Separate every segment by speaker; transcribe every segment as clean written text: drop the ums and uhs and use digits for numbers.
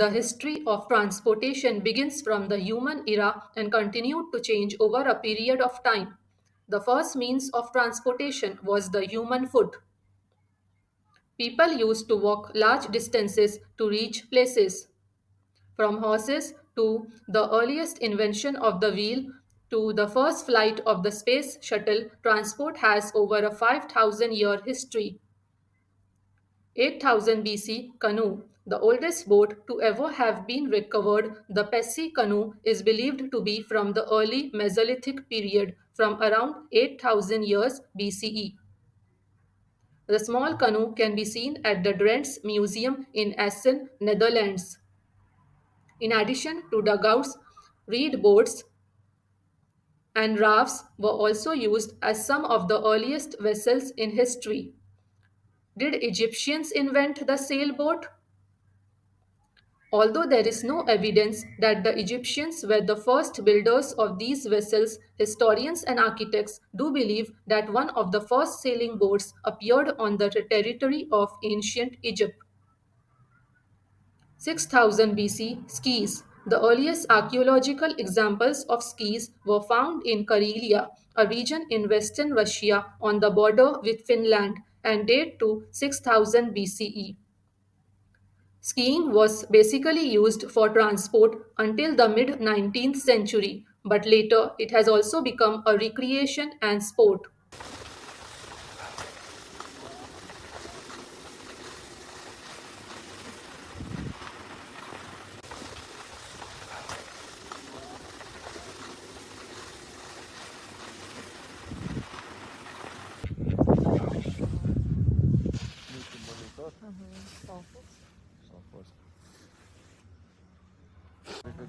Speaker 1: The history of transportation begins from the human era and continued to change over a period of time. The first means of transportation was the human foot. People used to walk large distances to reach places. From horses to the earliest invention of the wheel to the first flight of the space shuttle, transport has over a 5,000-year history. 8000 BC canoe, the oldest boat to ever have been recovered, the Pessi canoe is believed to be from the early Mesolithic period from around 8000 years BCE. The small canoe can be seen at the Drents Museum in Essen, Netherlands. In addition to dugouts, reed boats and rafts were also used as some of the earliest vessels in history. Did Egyptians invent the sailboat? Although there is no evidence that the Egyptians were the first builders of these vessels, historians and architects do believe that one of the first sailing boats appeared on the territory of ancient Egypt. 6000 BC skis. The earliest archaeological examples of skis were found in Karelia, a region in western Russia on the border with Finland, and date to 6000 BCE. Skiing was basically used for transport until the mid 19th century, but later it has also become a recreation and sport.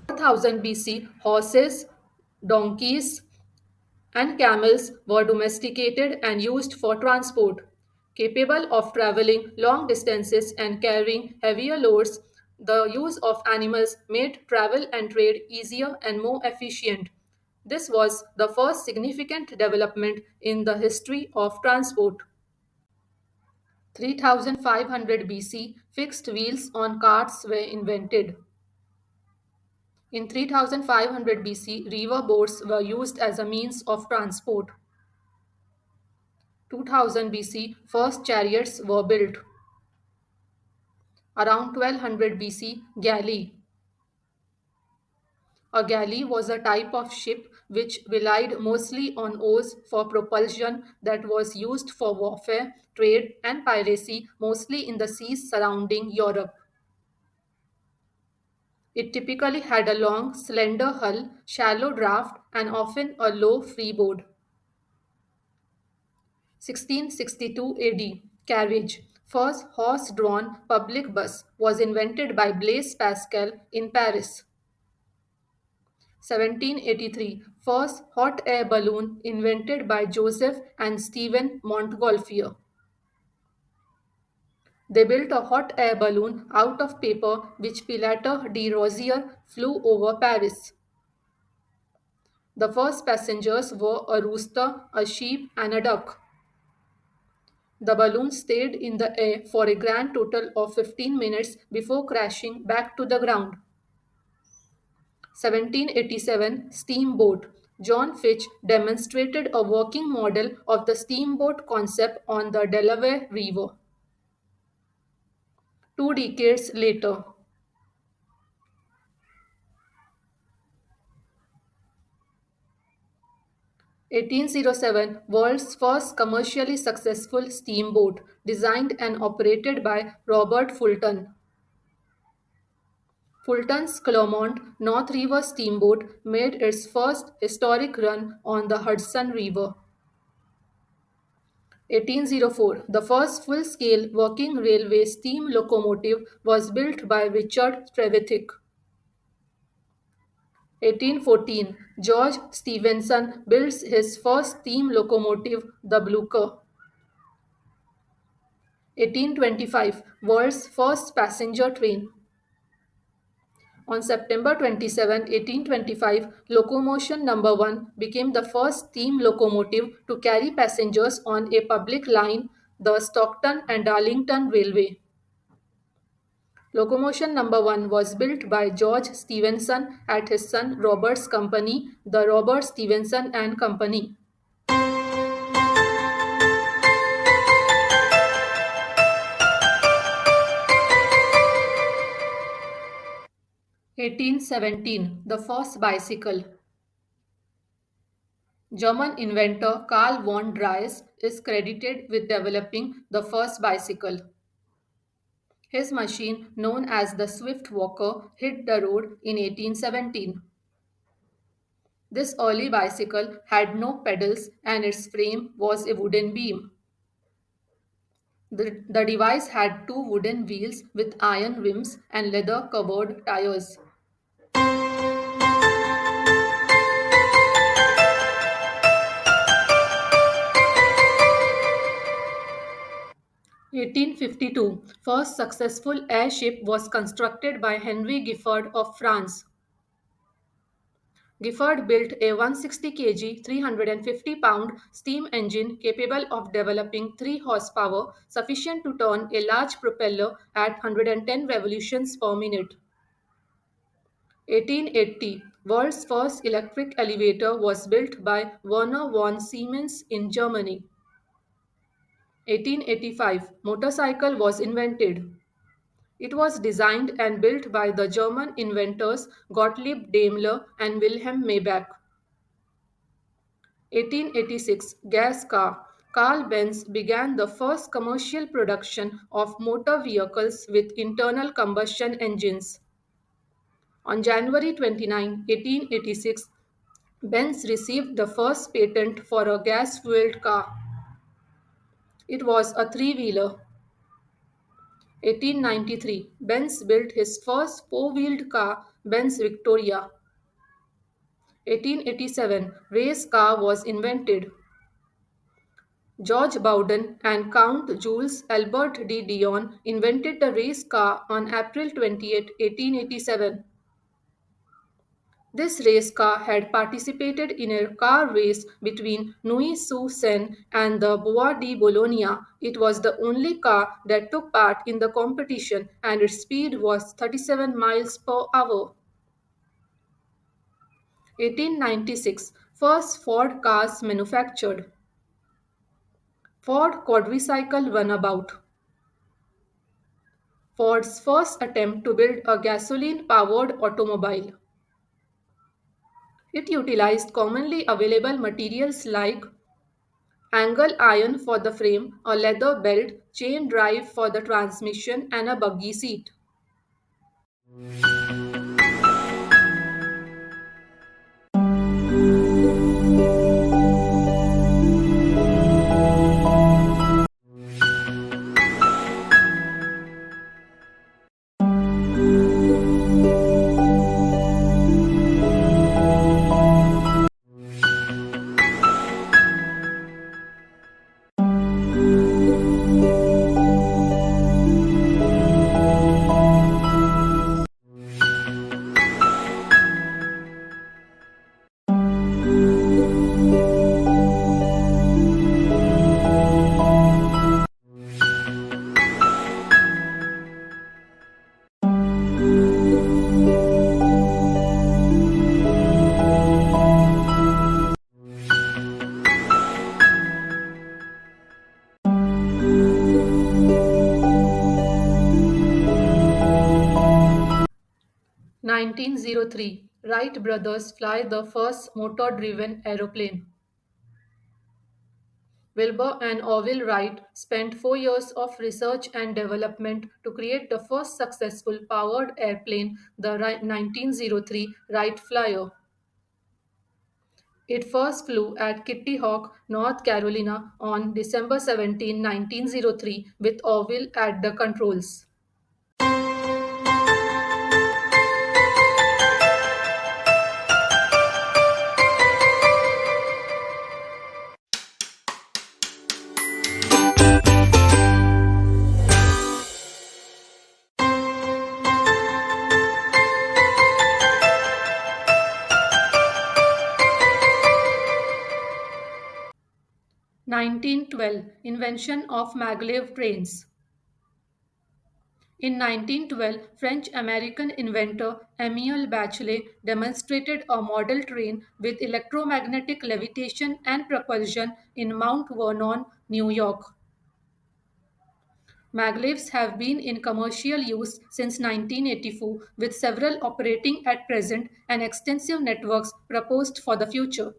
Speaker 1: 4000 BC, horses, donkeys, and camels were domesticated and used for transport. Capable of traveling long distances and carrying heavier loads, the use of animals made travel and trade easier and more efficient. This was the first significant development in the history of transport. 3500 BC, fixed wheels on carts were invented. In 3500 BC, river boats were used as a means of transport. 2000 BC, first chariots were built. Around 1200 BC, galley. A galley was a type of ship which relied mostly on oars for propulsion that was used for warfare, trade, and piracy, mostly in the seas surrounding Europe. It typically had a long, slender hull, shallow draft, and often a low freeboard. 1662 AD, carriage. First horse-drawn public bus was invented by Blaise Pascal in Paris. 1783, first hot air balloon invented by Joseph and Stephen Montgolfier. They built a hot air balloon out of paper which Pilate de Rosier flew over Paris. The first passengers were a rooster, a sheep, and a duck. The balloon stayed in the air for a grand total of 15 minutes before crashing back to the ground. 1787 Steamboat. John Fitch demonstrated a working model of the steamboat concept on the Delaware River. 2 decades later, 1807, world's first commercially successful steamboat, designed and operated by Robert Fulton. Fulton's Clermont North River steamboat made its first historic run on the Hudson River. 1804, the first full-scale working railway steam locomotive was built by Richard Trevithick. 1814, George Stephenson builds his first steam locomotive, the Blucher. 1825, world's first passenger train. On September 27, 1825, locomotion number 1 became the first steam locomotive to carry passengers on a public line, the Stockton and Darlington Railway. Locomotion number 1 was built by George Stephenson at his son Robert's company, the Robert Stephenson and Company. 1817, the first bicycle. German inventor Karl von Drais is credited with developing the first bicycle. His machine, known as the Swift Walker, hit the road in 1817. This early bicycle had no pedals and its frame was a wooden beam. The device had two wooden wheels with iron rims and leather covered tires. 1852, first successful airship was constructed by Henry Giffard of France. Giffard built a 160 kg, 350-pound steam engine capable of developing 3 horsepower, sufficient to turn a large propeller at 110 revolutions per minute. 1880, world's first electric elevator was built by Werner von Siemens in Germany. 1885, motorcycle was invented. It was designed and built by the German inventors Gottlieb Daimler and Wilhelm Maybach. 1886, gas car. Carl Benz began the first commercial production of motor vehicles with internal combustion engines. On January 29, 1886, Benz received the first patent for a gas-fueled car. It was a three-wheeler. 1893, Benz built his first four-wheeled car, Benz Victoria. 1887, race car was invented. George Bowden and Count Jules Albert de Dion invented the race car on April 28, 1887. This race car had participated in a car race between Neuilly-sur-Seine and the Bois de Bologna. It was the only car that took part in the competition and its speed was 37 miles per hour. 1896, first Ford cars manufactured. Ford quadricycle runabout. Ford's first attempt to build a gasoline-powered automobile. It utilized commonly available materials like angle iron for the frame, a leather belt, chain drive for the transmission, and a buggy seat. 1903, Wright brothers fly the first motor-driven aeroplane. Wilbur and Orville Wright spent 4 years of research and development to create the first successful powered airplane, the 1903 Wright Flyer. It first flew at Kitty Hawk, North Carolina on December 17, 1903, with Orville at the controls. 1912, invention of maglev trains. In 1912, French-American inventor Emile Bachelet demonstrated a model train with electromagnetic levitation and propulsion in Mount Vernon, New York. Maglevs have been in commercial use since 1984, with several operating at present and extensive networks proposed for the future.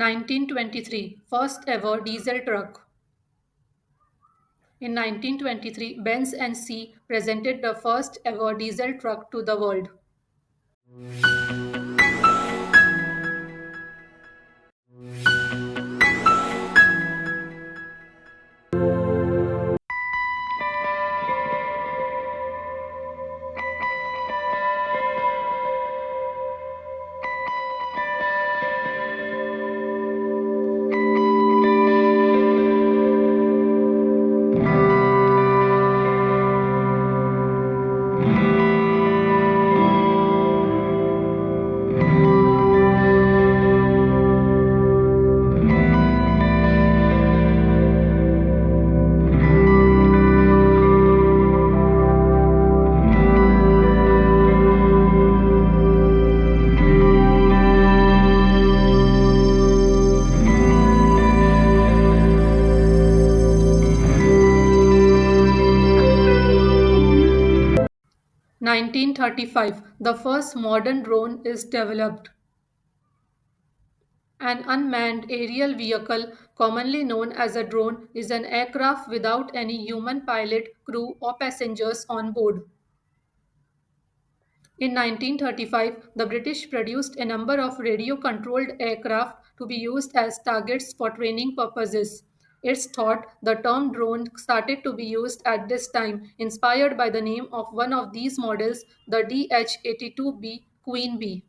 Speaker 1: 1923, first ever diesel truck. In 1923, Benz and C presented the first ever diesel truck to the world. 1935, the first modern drone is developed. An unmanned aerial vehicle, commonly known as a drone, is an aircraft without any human pilot, crew, or passengers on board. In 1935, the British produced a number of radio controlled aircraft to be used as targets for training purposes. It's thought the term drone started to be used at this time, inspired by the name of one of these models, the DH 82B Queen Bee.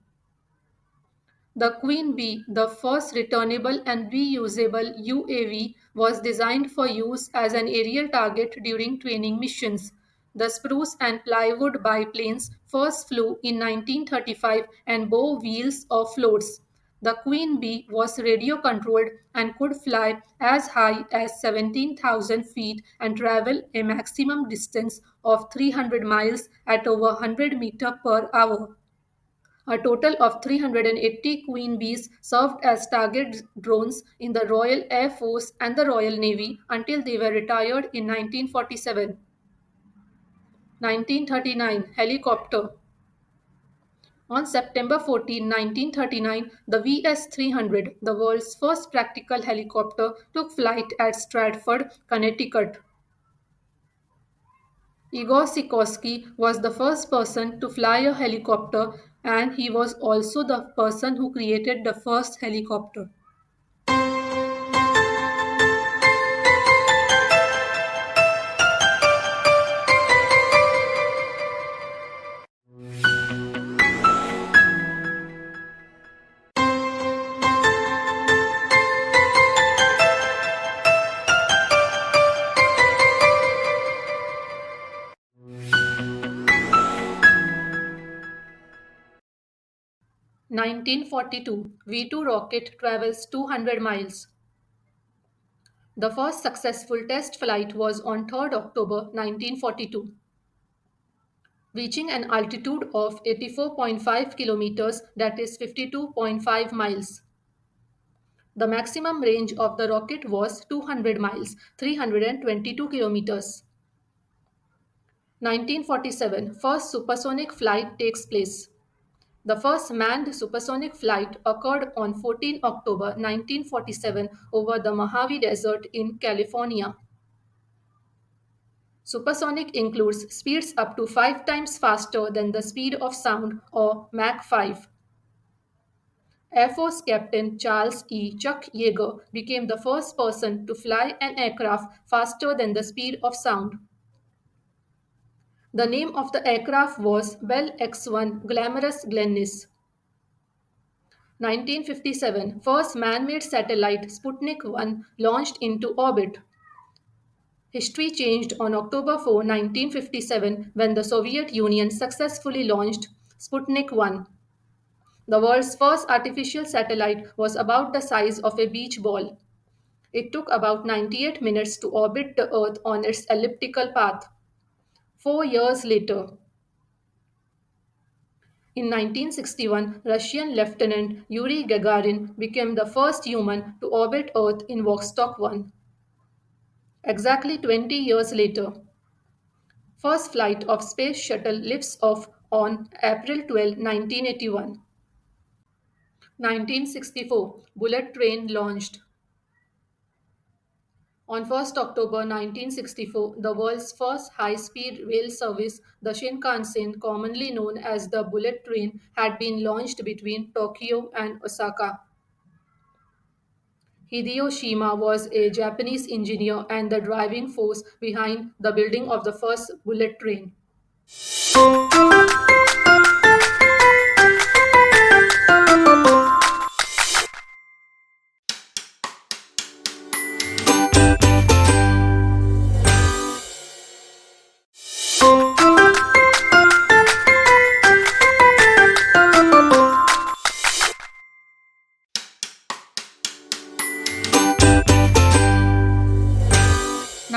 Speaker 1: The Queen Bee, the first returnable and reusable UAV, was designed for use as an aerial target during training missions. The spruce and plywood biplanes first flew in 1935 and bore wheels or floats. The Queen Bee was radio controlled and could fly as high as 17,000 feet and travel a maximum distance of 300 miles at over 100 meters per hour. A total of 380 Queen Bees served as target drones in the Royal Air Force and the Royal Navy until they were retired in 1947. 1939, helicopter. On September 14, 1939, the VS-300, the world's first practical helicopter, took flight at Stratford, Connecticut. Igor Sikorsky was the first person to fly a helicopter, and he was also the person who created the first helicopter. 1942, V2 rocket travels 200 miles. The first successful test flight was on 3rd October 1942. Reaching an altitude of 84.5 kilometers, that is 52.5 miles. The maximum range of the rocket was 200 miles, 322 kilometers. 1947, first supersonic flight takes place. The first manned supersonic flight occurred on 14 October 1947 over the Mojave Desert in California. Supersonic includes speeds up to 5 times faster than the speed of sound, or Mach 5. Air Force Captain Charles E. Chuck Yeager became the first person to fly an aircraft faster than the speed of sound. The name of the aircraft was Bell X-1 Glamorous Glennis. 1957, first man-made satellite Sputnik 1 launched into orbit. History changed on October 4, 1957, when the Soviet Union successfully launched Sputnik 1. The world's first artificial satellite was about the size of a beach ball. It took about 98 minutes to orbit the Earth on its elliptical path. 4 years later, in 1961, Russian Lieutenant Yuri Gagarin became the first human to orbit Earth in Vostok 1. Exactly 20 years later, first flight of Space Shuttle lifts off on April 12, 1981. 1964, Bullet Train launched. On 1st October 1964, the world's first high-speed rail service, the Shinkansen, commonly known as the Bullet Train, had been launched between Tokyo and Osaka. Hideo Shima was a Japanese engineer and the driving force behind the building of the first bullet train.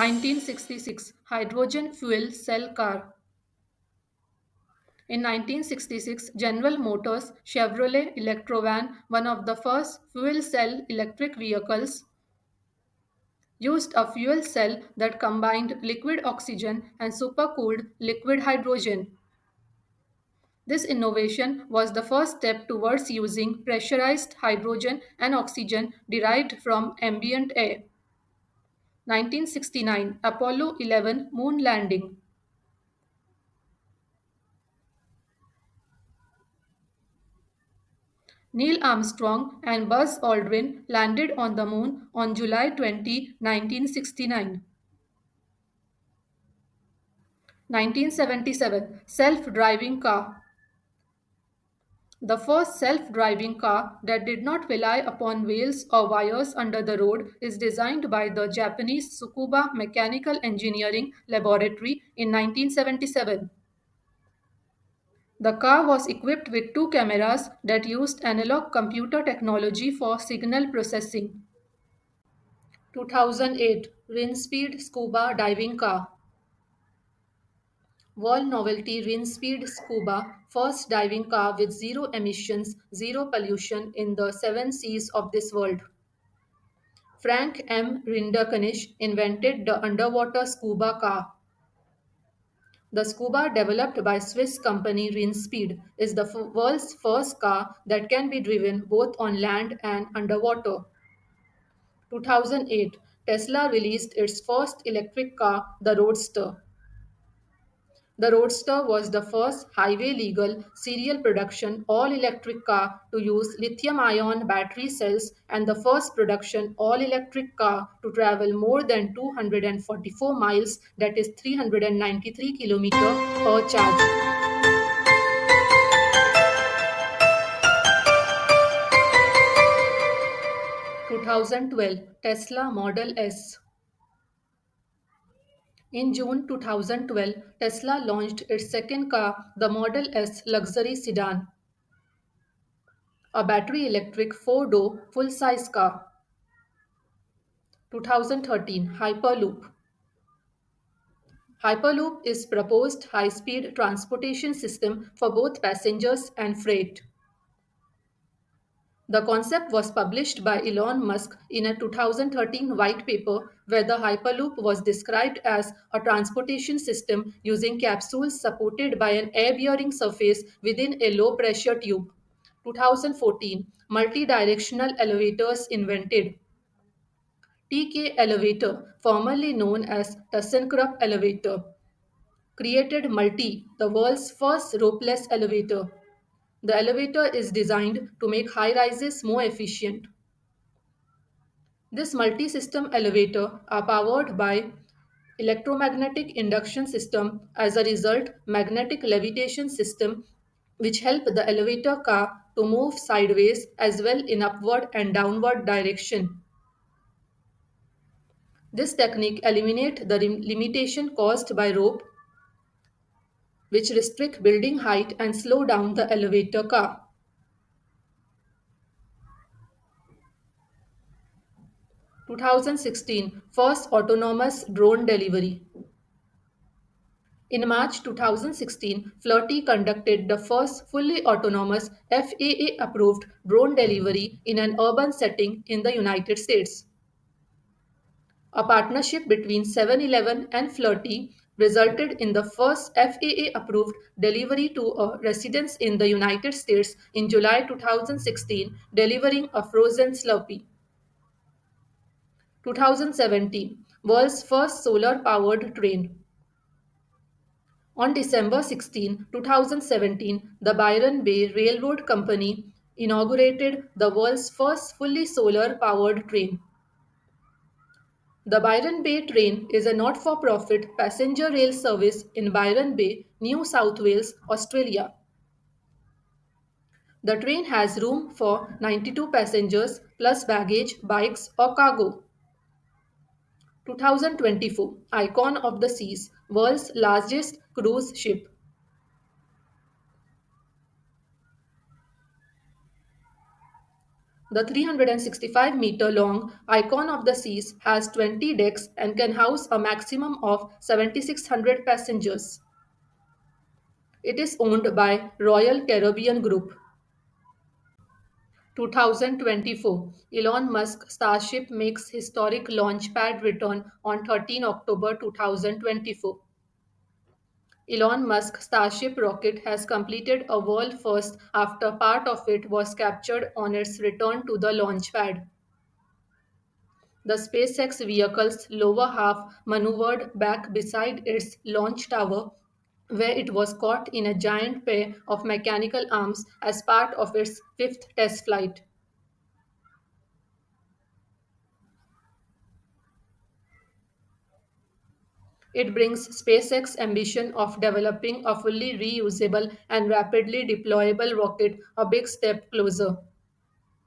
Speaker 1: 1966, hydrogen fuel cell car. In 1966, General Motors Chevrolet Electrovan, one of the first fuel cell electric vehicles, used a fuel cell that combined liquid oxygen and supercooled liquid hydrogen. This innovation was the first step towards using pressurized hydrogen and oxygen derived from ambient air. 1969, Apollo 11 moon landing. Neil Armstrong and Buzz Aldrin landed on the moon on July 20, 1969. 1977, self-driving car. The first self-driving car that did not rely upon wheels or wires under the road is designed by the Japanese Tsukuba Mechanical Engineering Laboratory in 1977. The car was equipped with two cameras that used analog computer technology for signal processing. 2008, Rinspeed Scuba Diving Car. World Novelty Rinspeed Scuba, first diving car with zero emissions, zero pollution in the seven seas of this world. Frank M. Rinderknech invented the underwater scuba car. The Scuba, developed by Swiss company Rinspeed, is the world's first car that can be driven both on land and underwater. 2008, Tesla released its first electric car, the Roadster. The Roadster was the first highway-legal serial production all-electric car to use lithium-ion battery cells and the first production all-electric car to travel more than 244 miles, that is 393 kilometers per charge. 2012, Tesla Model S. In June 2012, Tesla launched its second car, the Model S luxury sedan, a battery electric four-door full-size car. 2013, Hyperloop. Hyperloop is proposed high-speed transportation system for both passengers and freight. The concept was published by Elon Musk in a 2013 white paper where the Hyperloop was described as a transportation system using capsules supported by an air-bearing surface within a low-pressure tube. 2014, multi-directional elevators invented. TK Elevator, formerly known as ThyssenKrupp Elevator, created Multi, the world's first ropeless elevator. The elevator is designed to make high rises more efficient. This multi-system elevator are powered by electromagnetic induction system. As a result, magnetic levitation system which help the elevator car to move sideways as well in upward and downward direction. This technique eliminates the limitation caused by rope, which restrict building height and slow down the elevator car. 2016 First autonomous drone delivery. In March 2016, Flirty conducted the first fully autonomous FAA-approved drone delivery in an urban setting in the United States. A partnership between 7-Eleven and Flirty resulted in the first FAA-approved delivery to a residence in the United States in July 2016, delivering a frozen Slurpee. 2017 World's first solar-powered train. On December 16, 2017, the Byron Bay Railroad Company inaugurated the world's first fully solar-powered train. The Byron Bay Train is a not-for-profit passenger rail service in Byron Bay, New South Wales, Australia. The train has room for 92 passengers plus baggage, bikes or cargo. 2024 Icon of the Seas, world's largest cruise ship. The 365-meter-long Icon of the Seas has 20 decks and can house a maximum of 7,600 passengers. It is owned by Royal Caribbean Group. 2024 Elon Musk Starship makes historic launchpad return on 13 October 2024. Elon Musk Starship rocket has completed a world first after part of it was captured on its return to the launchpad. The SpaceX vehicle's lower half maneuvered back beside its launch tower, where it was caught in a giant pair of mechanical arms as part of its fifth test flight. It brings SpaceX's ambition of developing a fully reusable and rapidly deployable rocket a big step closer.